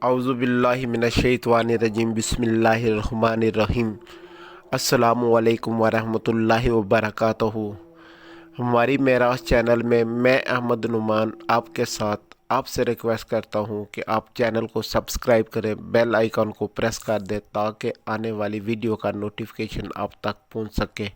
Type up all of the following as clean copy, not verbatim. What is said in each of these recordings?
औज़ु बिल्लाहि मिनश्शैतानिर्रजीम बिस्मिल्लाहिर्रहमानिर्रहीम। अस्सलामु अलैकुम वरहमतुल्लाहि वबरकातुहू। हमारी मेराज चैनल में मैं अहमद नुमान आपके साथ आपसे रिक्वेस्ट करता हूं कि आप चैनल को सब्सक्राइब करें, बेल आइकन को प्रेस कर दें ताकि आने वाली वीडियो का नोटिफिकेशन आप तक पहुंच सके।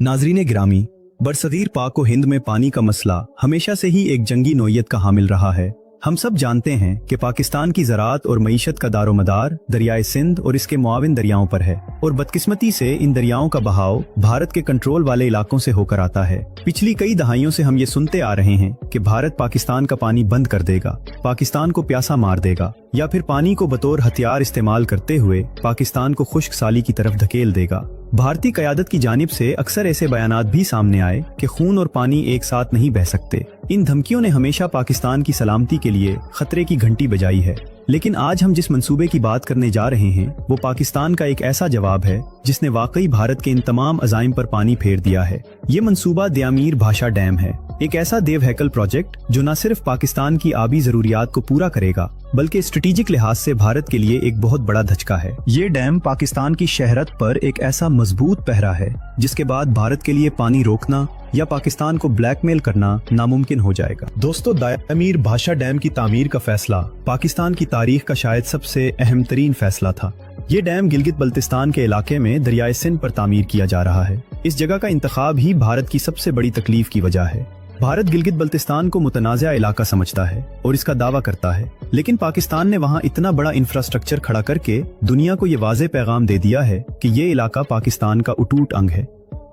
नाजरीन गिरामी, बरसगीर पाक व हिंद में पानी का मसला हमेशा से ही एक जंगी नौयत का हामिल रहा है। हम सब जानते हैं कि पाकिस्तान की ज़राअत और मईशत का दारोमदार दरियाए सिंध और इसके मुआविन दरियाओं पर है और बदकिस्मती से इन दरियाओं का बहाव भारत के कंट्रोल वाले इलाकों से होकर आता है। पिछली कई दहाइयों से हम ये सुनते आ रहे हैं कि भारत पाकिस्तान का पानी बंद कर देगा, पाकिस्तान को प्यासा मार देगा या फिर पानी को बतौर हथियार इस्तेमाल करते हुए पाकिस्तान को खुश्क साली की तरफ धकेल देगा। भारतीय क़यादत की जानिब से अक्सर ऐसे बयानात भी सामने आए कि खून और पानी एक साथ नहीं बह सकते। इन धमकियों ने हमेशा पाकिस्तान की सलामती के लिए खतरे की घंटी बजाई है, लेकिन आज हम जिस मंसूबे की बात करने जा रहे हैं वो पाकिस्तान का एक ऐसा जवाब है जिसने वाकई भारत के इन तमाम अज़ाइम पर पानी फेर दिया है। ये मंसूबा दयामीर भाषा डैम है, एक ऐसा देव हैकल प्रोजेक्ट जो न सिर्फ पाकिस्तान की आबी जरूरियात को पूरा करेगा बल्कि स्ट्रेटेजिक लिहाज से भारत के लिए एक बहुत बड़ा धचका है। ये डैम पाकिस्तान की शहरत पर एक ऐसा मजबूत पहरा है जिसके बाद भारत के लिए पानी रोकना या पाकिस्तान को ब्लैकमेल करना नामुमकिन हो जाएगा। दोस्तों, दयामीर भाषा डैम की तामीर का फैसला पाकिस्तान की तारीख का शायद सबसे अहम तरीन फैसला था। ये डैम गिलगित बल्तिस्तान के इलाके में दरियाए सिंध पर तामीर किया जा रहा है। इस जगह का इंतखाब ही भारत की सबसे बड़ी तकलीफ की वजह है। भारत गिलगित बल्तिस्तान को मुतनाज़ा इलाका समझता है और इसका दावा करता है, लेकिन पाकिस्तान ने वहाँ इतना बड़ा इंफ्रास्ट्रक्चर खड़ा करके दुनिया को ये वाज़े पैगाम दे दिया है कि ये इलाका पाकिस्तान का अटूट अंग है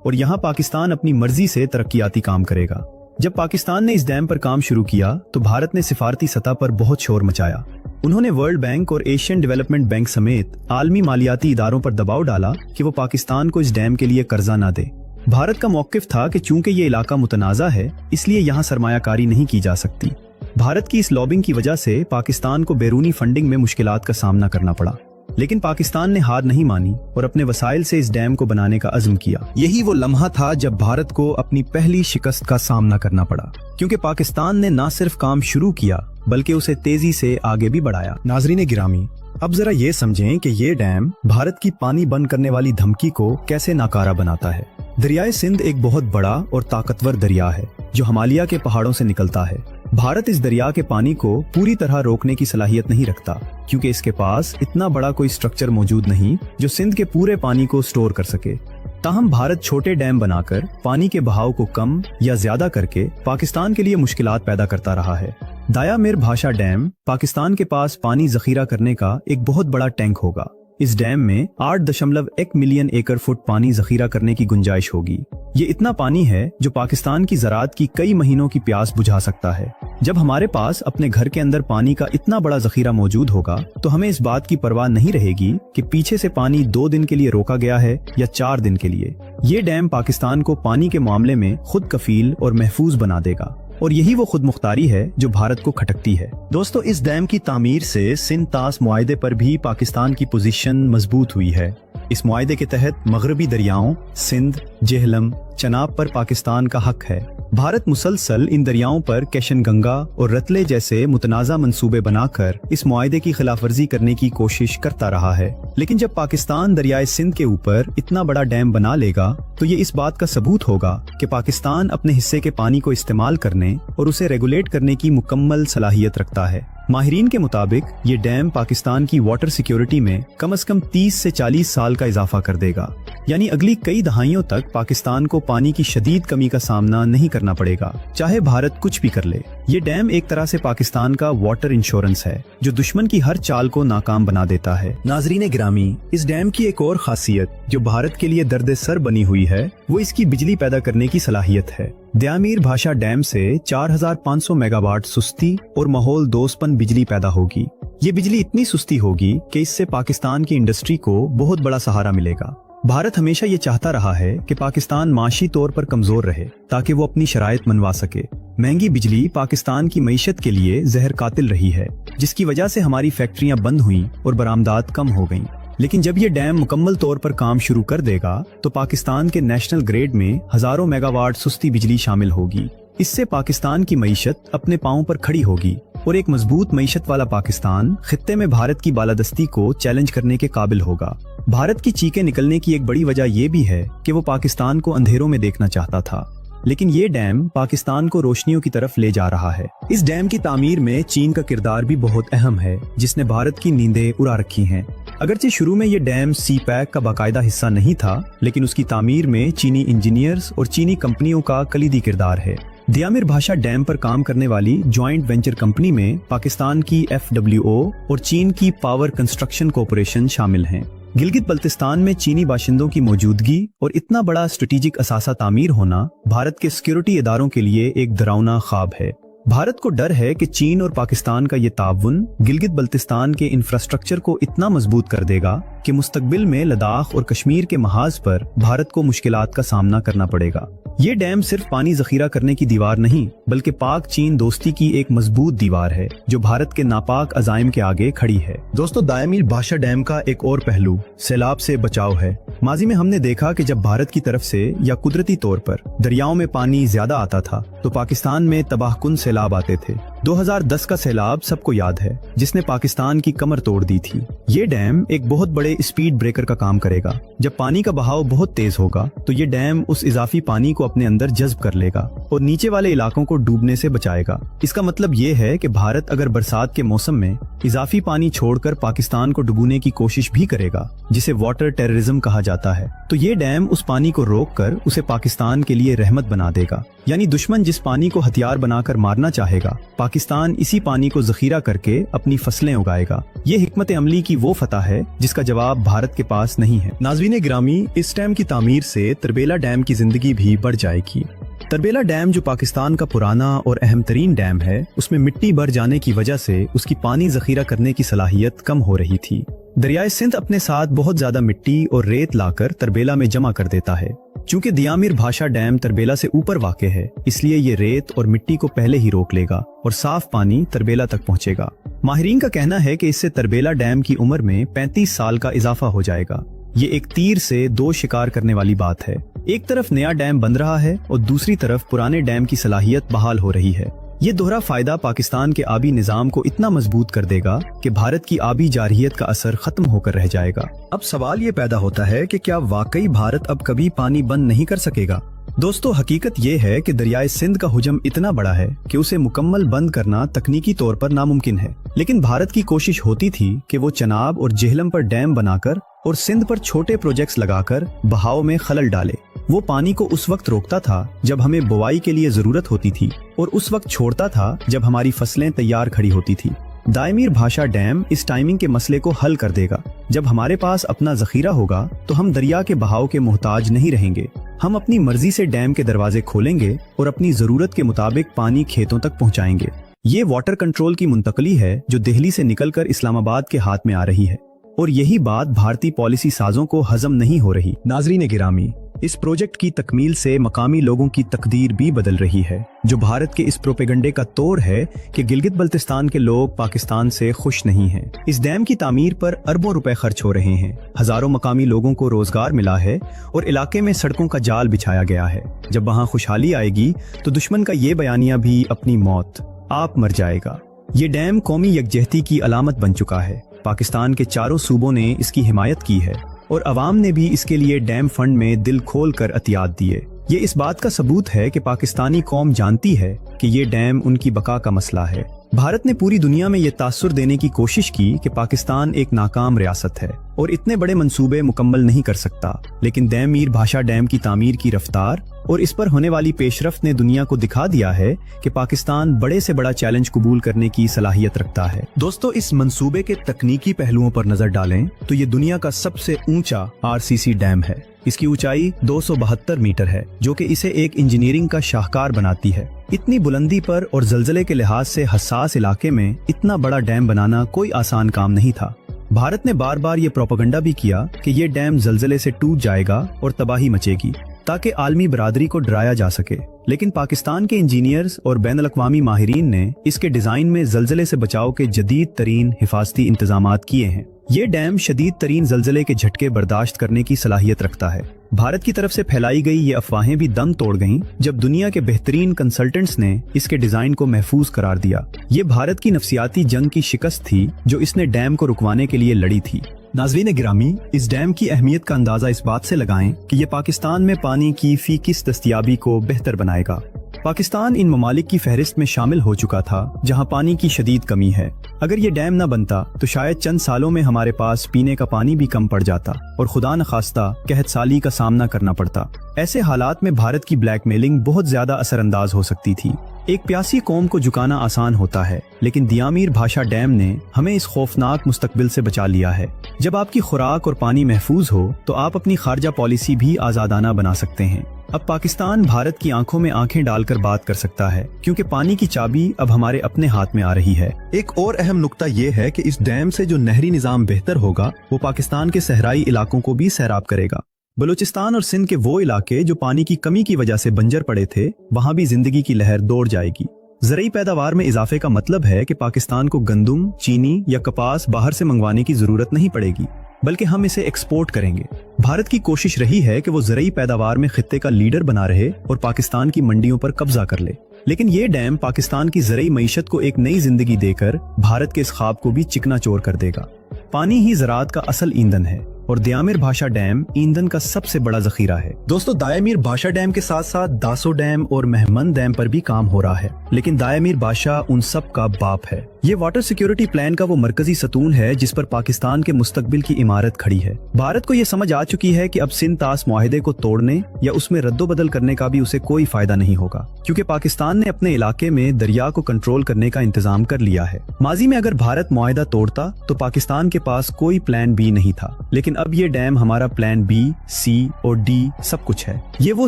और यहाँ पाकिस्तान अपनी मर्जी से तरक्याती काम करेगा। जब पाकिस्तान ने इस डैम पर काम शुरू किया तो भारत ने सिफारती सतह पर बहुत शोर मचाया। उन्होंने वर्ल्ड बैंक और एशियन डेवलपमेंट बैंक समेत आलमी मालियाती इदारों पर दबाव डाला कि वो पाकिस्तान को इस डैम के लिए कर्जा न दे। भारत का मौक़िफ़ था कि चूंकि ये इलाका मुतनाज़ा है इसलिए यहाँ सरमायाकारी नहीं की जा सकती। भारत की इस लॉबिंग की वजह से पाकिस्तान को बैरूनी फंडिंग में मुश्किलात का सामना करना पड़ा, लेकिन पाकिस्तान ने हार नहीं मानी और अपने वसाइल से इस डैम को बनाने का अज़्म किया। यही वो लम्हा था जब भारत को अपनी पहली शिकस्त का सामना करना पड़ा, क्योंकि पाकिस्तान ने न सिर्फ काम शुरू किया बल्कि उसे तेजी से आगे भी बढ़ाया। नाजरीन गिरामी, अब जरा ये समझें कि ये डैम भारत की पानी बंद करने वाली धमकी को कैसे नाकारा बनाता है। दरियाए सिंध एक बहुत बड़ा और ताकतवर दरिया है जो हिमालय के पहाड़ों से निकलता है। भारत इस दरिया के पानी को पूरी तरह रोकने की सलाहियत नहीं रखता, क्योंकि इसके पास इतना बड़ा कोई स्ट्रक्चर मौजूद नहीं जो सिंध के पूरे पानी को स्टोर कर सके। ताहम भारत छोटे डैम बनाकर पानी के बहाव को कम या ज्यादा करके पाकिस्तान के लिए मुश्किलात पैदा करता रहा है। दयामीर भाषा डैम पाकिस्तान के पास पानी जखीरा करने का एक बहुत बड़ा टैंक होगा। इस डैम में 8.1 मिलियन एकड़ फुट पानी जखीरा करने की गुंजाइश होगी। ये इतना पानी है जो पाकिस्तान की ज़राअत की कई महीनों की प्यास बुझा सकता है। जब हमारे पास अपने घर के अंदर पानी का इतना बड़ा जखीरा मौजूद होगा तो हमें इस बात की परवाह नहीं रहेगी कि पीछे से पानी 2 दिन के लिए रोका गया है या 4 दिन के लिए। ये डैम पाकिस्तान को पानी के मामले में खुद कफील और महफूज बना देगा और यही वो खुद मुख्तारी है जो भारत को खटकती है। दोस्तों, इस डैम की तामीर से सिंध तास मुआहदे पर भी पाकिस्तान की पोजीशन मजबूत हुई है। इस मुआहदे के तहत मगरबी दरियाओं सिंध, जेहलम, चनाब पर पाकिस्तान का हक है। भारत मुसलसल इन दरियाओं पर कैशन गंगा और रतले जैसे मुतनाज़ा मंसूबे बनाकर इस मुआहदे की खिलाफवर्जी करने की कोशिश करता रहा है, लेकिन जब पाकिस्तान दरियाए सिंध के ऊपर इतना बड़ा डैम बना लेगा तो ये इस बात का सबूत होगा कि पाकिस्तान अपने हिस्से के पानी को इस्तेमाल करने और उसे रेगुलेट करने की मुकम्मल सलाहियत रखता है। माहिरीन के मुताबिक ये डैम पाकिस्तान की वाटर सिक्योरिटी में कम से कम 30 से 40 साल का इजाफा कर देगा, यानी अगली कई दहाइयों तक पाकिस्तान को पानी की शदीद कमी का सामना नहीं करना पड़ेगा, चाहे भारत कुछ भी कर ले। ये डैम एक तरह से पाकिस्तान का वाटर इंश्योरेंस है जो दुश्मन की हर चाल को नाकाम बना देता है। नाजरीन गिरामी, इस डैम की एक और खासियत जो भारत के लिए दर्द सर बनी हुई है वो इसकी बिजली पैदा करने की सलाहियत है। दयामीर भाषा डैम से 4500 मेगावाट सुस्ती और माहौल दोस्तपन बिजली पैदा होगी। ये बिजली इतनी सुस्ती होगी कि इससे पाकिस्तान की इंडस्ट्री को बहुत बड़ा सहारा मिलेगा। भारत हमेशा ये चाहता रहा है कि पाकिस्तान माशी तौर पर कमजोर रहे ताकि वो अपनी शराइत मनवा सके। महंगी बिजली पाकिस्तान की मईशत के लिए जहर कातिल रही है, जिसकी वजह से हमारी फैक्ट्रियां बंद हुई और बरामदात कम हो गईं। लेकिन जब ये डैम मुकम्मल तौर पर काम शुरू कर देगा तो पाकिस्तान के नेशनल ग्रिड में हजारों मेगावाट सुस्ती बिजली शामिल होगी। इससे पाकिस्तान की मईशत अपने पांव पर खड़ी होगी और एक मजबूत मईशत वाला पाकिस्तान खित्ते में भारत की बालादस्ती को चैलेंज करने के काबिल होगा। भारत की चीखें निकलने की एक बड़ी वजह ये भी है कि वो पाकिस्तान को अंधेरों में देखना चाहता था, लेकिन ये डैम पाकिस्तान को रोशनियों की तरफ ले जा रहा है। इस डैम की तामीर में चीन का किरदार भी बहुत अहम है, जिसने भारत की नींदें उड़ा रखी हैं। अगरचे शुरू में ये डैम सी पैक का बाकायदा हिस्सा नहीं था, लेकिन उसकी तामीर में चीनी इंजीनियर्स और चीनी कंपनियों का कलीदी किरदार है। दियामिर भाषा डैम पर काम करने वाली ज्वाइंट वेंचर कंपनी में पाकिस्तान की FWO और चीन की पावर कंस्ट्रक्शन कॉरपोरेशन शामिल हैं। गिलगित बल्तिस्तान में चीनी बाशिंदों की मौजूदगी और इतना बड़ा स्ट्रेटेजिक असासा तामीर होना भारत के सिक्योरिटी इदारों के लिए एक डरावना ख्वाब है। भारत को डर है कि चीन और पाकिस्तान का ये ताउन गिलगित बल्तिस्तान के इंफ्रास्ट्रक्चर को इतना मजबूत कर देगा कि मुस्तकबिल में लद्दाख और कश्मीर के महाज पर भारत को मुश्किलात का सामना करना पड़ेगा। ये डैम सिर्फ पानी जखीरा करने की दीवार नहीं, बल्कि पाक चीन दोस्ती की एक मजबूत दीवार है जो भारत के नापाक अजाइम के आगे खड़ी है। दोस्तों, दायमीर भाषा डैम का एक और पहलू सैलाब से बचाव है। माजी में हमने देखा कि जब भारत की तरफ से या कुदरती तौर पर दरियाओं में पानी ज्यादा आता था तो पाकिस्तान में तबाहकुन सैलाब आते थे। 2010 का सैलाब सबको याद है, जिसने पाकिस्तान की कमर तोड़ दी थी। ये डैम एक बहुत बड़े स्पीड ब्रेकर का काम करेगा। जब पानी का बहाव बहुत तेज होगा तो ये डैम उस इजाफी पानी को अपने अंदर जज्ब कर लेगा और नीचे वाले इलाकों को डूबने से बचाएगा। इसका मतलब ये है कि भारत अगर बरसात के मौसम में इजाफी पानी छोड़कर पाकिस्तान को डुबोने की कोशिश भी करेगा, जिसे वाटर टेररिज्म कहा जाता है, तो ये डैम उस पानी को रोककर उसे पाकिस्तान के लिए रहमत बना देगा। यानी दुश्मन जिस पानी को हथियार बनाकर मारना चाहेगा, पाकिस्तान इसी पानी को जखीरा करके अपनी फसलें उगाएगा। ये हिकमत अमली की वो फतह है जिसका जवाब भारत के पास नहीं है। नाज़रीन गिरामी, इस डैम की तामीर से तरबेला डैम की जिंदगी भी बढ़ जाएगी। तरबेला डैम जो पाकिस्तान का पुराना और अहम तरीन डैम है, उसमें मिट्टी भर जाने की वजह से उसकी पानी जखीरा करने की सलाहियत कम हो रही थी। दरियाए सिंध अपने साथ बहुत ज्यादा मिट्टी और रेत लाकर तरबेला में जमा कर देता है। चूंकि दियामिर भाषा डैम तरबेला से ऊपर वाक़े है, इसलिए ये रेत और मिट्टी को पहले ही रोक लेगा और साफ पानी तरबेला तक पहुंचेगा। माहिरीन का कहना है कि इससे तरबेला डैम की उम्र में 35 साल का इजाफा हो जाएगा। ये एक तीर से दो शिकार करने वाली बात है। एक तरफ नया डैम बन रहा है और दूसरी तरफ पुराने डैम की सलाहियत बहाल हो रही है। ये दोहरा फायदा पाकिस्तान के आबी निजाम को इतना मजबूत कर देगा कि भारत की आबी जारहियत का असर खत्म होकर रह जाएगा। अब सवाल ये पैदा होता है कि क्या वाकई भारत अब कभी पानी बंद नहीं कर सकेगा? दोस्तों, हकीकत ये है कि दरियाए सिंध का हुजम इतना बड़ा है कि उसे मुकम्मल बंद करना तकनीकी तौर पर नामुमकिन है, लेकिन भारत की कोशिश होती थी कि वो चनाब और जेहलम पर डैम बनाकर और सिंध पर छोटे प्रोजेक्ट्स लगाकर बहाव में खलल डाले। वो पानी को उस वक्त रोकता था जब हमें बुवाई के लिए जरूरत होती थी और उस वक्त छोड़ता था जब हमारी फसलें तैयार खड़ी होती थी। दायमीर भाषा डैम इस टाइमिंग के मसले को हल कर देगा। जब हमारे पास अपना जखीरा होगा तो हम दरिया के बहाव के मोहताज नहीं रहेंगे। हम अपनी मर्जी से डैम के दरवाजे खोलेंगे और अपनी जरूरत के मुताबिक पानी खेतों तक पहुंचाएंगे। ये वाटर कंट्रोल की मुंतकली है जो दिल्ली से निकलकर इस्लामाबाद के हाथ में आ रही है, और यही बात भारतीय पॉलिसी साजों को हजम नहीं हो रही। नाजरीन गिरामी, इस प्रोजेक्ट की तकमील से मकामी लोगों की तकदीर भी बदल रही है, जो भारत के इस प्रोपेगंडे का तोड़ है कि गिलगित बल्तिस्तान के लोग पाकिस्तान से खुश नहीं हैं। इस डैम की तामीर पर अरबों रुपए खर्च हो रहे हैं, हजारों मकामी लोगों को रोजगार मिला है और इलाके में सड़कों का जाल बिछाया गया है। जब वहाँ खुशहाली आएगी तो दुश्मन का ये बयानिया भी अपनी मौत आप मर जाएगा। ये डैम कौमी यकजहती की अलामत बन चुका है। पाकिस्तान के चारों सूबों ने इसकी हिमायत की है और अवाम ने भी इसके लिए डैम फंड में दिल खोल कर अतियात दिए। ये इस बात का सबूत है कि पाकिस्तानी कौम जानती है कि ये डैम उनकी बका का मसला है। भारत ने पूरी दुनिया में ये तासुर देने की कोशिश की कि पाकिस्तान एक नाकाम रियासत है और इतने बड़े मंसूबे मुकम्मल नहीं कर सकता, लेकिन दायमीर भाषा डैम की तामीर की रफ्तार और इस पर होने वाली पेशरफ्त ने दुनिया को दिखा दिया है कि पाकिस्तान बड़े से बड़ा चैलेंज कबूल करने की सलाहियत रखता है। दोस्तों, इस मंसूबे के तकनीकी पहलुओं पर नजर डालें तो ये दुनिया का सबसे ऊंचा RCC डैम है। इसकी ऊंचाई 272 मीटर है, जो कि इसे एक इंजीनियरिंग का शाहकार बनाती है। इतनी बुलंदी पर और जलजले के लिहाज से हसास इलाके में इतना बड़ा डैम बनाना कोई आसान काम नहीं था। भारत ने बार बार ये प्रोपेगेंडा भी किया कि ये डैम जलजले से टूट जाएगा और तबाही मचेगी, ताकि आलमी बरादरी को डराया जा सके। लेकिन पाकिस्तान के इंजीनियर्स और बैन अल-अक़वामी माहिरीन ने इसके डिजाइन में जलजले से बचाव के जदीद तरीन हिफाजती इंतजामात किए हैं। ये डैम शदीद तरीन जलजले के झटके बर्दाश्त करने की सलाहियत रखता है। भारत की तरफ से फैलाई गई ये अफवाहें भी दम तोड़ गईं जब दुनिया के बेहतरीन कंसल्टेंट्स ने इसके डिजाइन को महफूज करार दिया। ये भारत की नफसियाती जंग की शिकस्त थी जो इसने डैम को रुकवाने के लिए लड़ी थी। नाज़रीन गिरामी, इस डैम की अहमियत का अंदाजा इस बात से लगाएं कि ये पाकिस्तान में पानी की फी किस दस्तयाबी को बेहतर बनाएगा। पाकिस्तान इन ममालिक की फहरिस्त में शामिल हो चुका था जहां पानी की शदीद कमी है। अगर ये डैम न बनता तो शायद चंद सालों में हमारे पास पीने का पानी भी कम पड़ जाता और खुदा न खास्ता कहत साली का सामना करना पड़ता। ऐसे हालात में भारत की ब्लैकमेलिंग बहुत ज्यादा असरअंदाज हो सकती थी। एक प्यासी कौम को झुकाना आसान होता है, लेकिन दियामीर भाषा डैम ने हमें इस खौफनाक मुस्तकबिल से बचा लिया है। जब आपकी खुराक और पानी महफूज हो तो आप अपनी खारजा पॉलिसी भी आजादाना बना सकते हैं। अब पाकिस्तान भारत की आंखों में आंखें डालकर बात कर सकता है, क्योंकि पानी की चाबी अब हमारे अपने हाथ में आ रही है। एक और अहम नुक्ता ये है कि इस डैम से जो नहरी निजाम बेहतर होगा वो पाकिस्तान के सहराई इलाकों को भी सैराब करेगा। बलूचिस्तान और सिंध के वो इलाके जो पानी की कमी की वजह से बंजर पड़े थे, वहाँ भी जिंदगी की लहर दौड़ जाएगी। ज़रूरी पैदावार में इजाफे का मतलब है कि पाकिस्तान को गंदुम, चीनी या कपास बाहर से मंगवाने की जरूरत नहीं पड़ेगी, बल्कि हम इसे एक्सपोर्ट करेंगे। भारत की कोशिश रही है कि वो ज़रूरी पैदावार में खित्ते का लीडर बना रहे और पाकिस्तान की मंडियों पर कब्जा कर ले। लेकिन ये डैम पाकिस्तान की ज़रूरी मईशत को एक नई जिंदगी देकर भारत के इस ख्वाब को भी चिकनाचौर कर देगा। पानी ही ज़राअत का असल ईंधन है और दायमीर भाषा डैम ईंधन का सबसे बड़ा जखीरा है। दोस्तों, दायमीर भाषा डैम के साथ साथ दासो डैम और महमंद डैम पर भी काम हो रहा है, लेकिन दायमीर भाषा उन सब का बाप है। ये वाटर सिक्योरिटी प्लान का वो मरकजी सतून है जिस पर पाकिस्तान के मुस्तकबिल की इमारत खड़ी है। भारत को ये समझ आ चुकी है कि अब सिंध तास मुआहिदे को तोड़ने या उसमें रद्दोबदल करने का भी उसे कोई फायदा नहीं होगा, क्योंकि पाकिस्तान ने अपने इलाके में दरिया को कंट्रोल करने का इंतजाम कर लिया है। माजी में अगर भारत मुआहिदा तोड़ता तो पाकिस्तान के पास कोई प्लान बी नहीं था, लेकिन अब ये डैम हमारा प्लान बी, सी और डी सब कुछ है। ये वो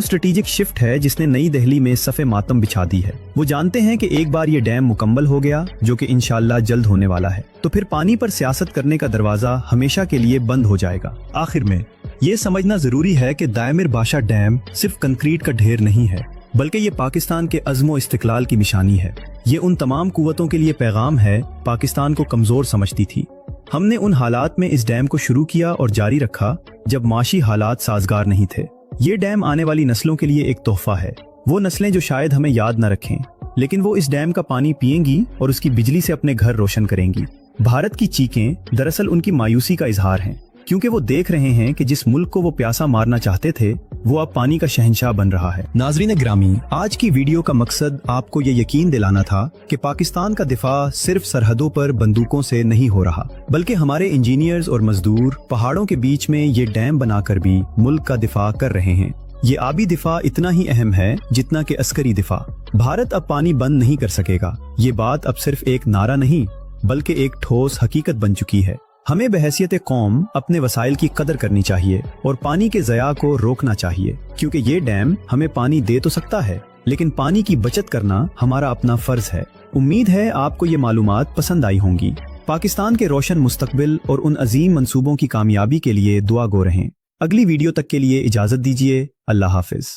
स्ट्रेटेजिक शिफ्ट है जिसने नई दिल्ली में सफ़े मातम बिछा दी है। वो जानते हैं कि एक बार ये डैम मुकम्मल हो गया, जो कि इंशाअल्लाह जल्द होने वाला है, तो फिर पानी पर सियासत करने का दरवाजा हमेशा के लिए बंद हो जाएगा। आखिर में ये समझना जरूरी है कि दायमीर भाषा डैम सिर्फ कंक्रीट का ढेर नहीं है, बल्कि ये पाकिस्तान के अज़्म व इस्तिक़लाल की निशानी है। ये उन तमाम कुव्वतों के लिए पैगाम है पाकिस्तान को कमजोर समझती थी। हमने उन हालात में इस डैम को शुरू किया और जारी रखा जब माशी हालात साजगार नहीं थे। ये डैम आने वाली नस्लों के लिए एक तोहफा है। वो नस्लें जो शायद हमें याद न रखें, लेकिन वो इस डैम का पानी पिएंगी और उसकी बिजली से अपने घर रोशन करेंगी। भारत की चीखें दरअसल उनकी मायूसी का इजहार हैं, क्योंकि वो देख रहे हैं कि जिस मुल्क को वो प्यासा मारना चाहते थे वो अब पानी का शहंशाह बन रहा है। नाजरीन ग्रामी, आज की वीडियो का मकसद आपको ये यकीन दिलाना था कि पाकिस्तान का दिफा सिर्फ सरहदों पर बंदूकों से नहीं हो रहा, बल्कि हमारे इंजीनियर्स और मजदूर पहाड़ों के बीच में ये डैम बनाकर भी मुल्क का दिफा कर रहे हैं। ये आबी दिफा इतना ही अहम है जितना कि अस्करी दिफा। भारत अब पानी बंद नहीं कर सकेगा। ये बात अब सिर्फ एक नारा नहीं, बल्कि एक ठोस हकीकत बन चुकी है। हमें बहैसियत कौम अपने वसाइल की कदर करनी चाहिए और पानी के ज़या को रोकना चाहिए, क्योंकि ये डैम हमें पानी दे तो सकता है, लेकिन पानी की बचत करना हमारा अपना फर्ज है। उम्मीद है आपको ये मालूमात पसंद आई होंगी। पाकिस्तान के रोशन मुस्तकबिल और उन अजीम मंसूबों की कामयाबी के लिए दुआ गो रहें। अगली वीडियो तक के लिए इजाजत दीजिए। अल्लाह हाफिज।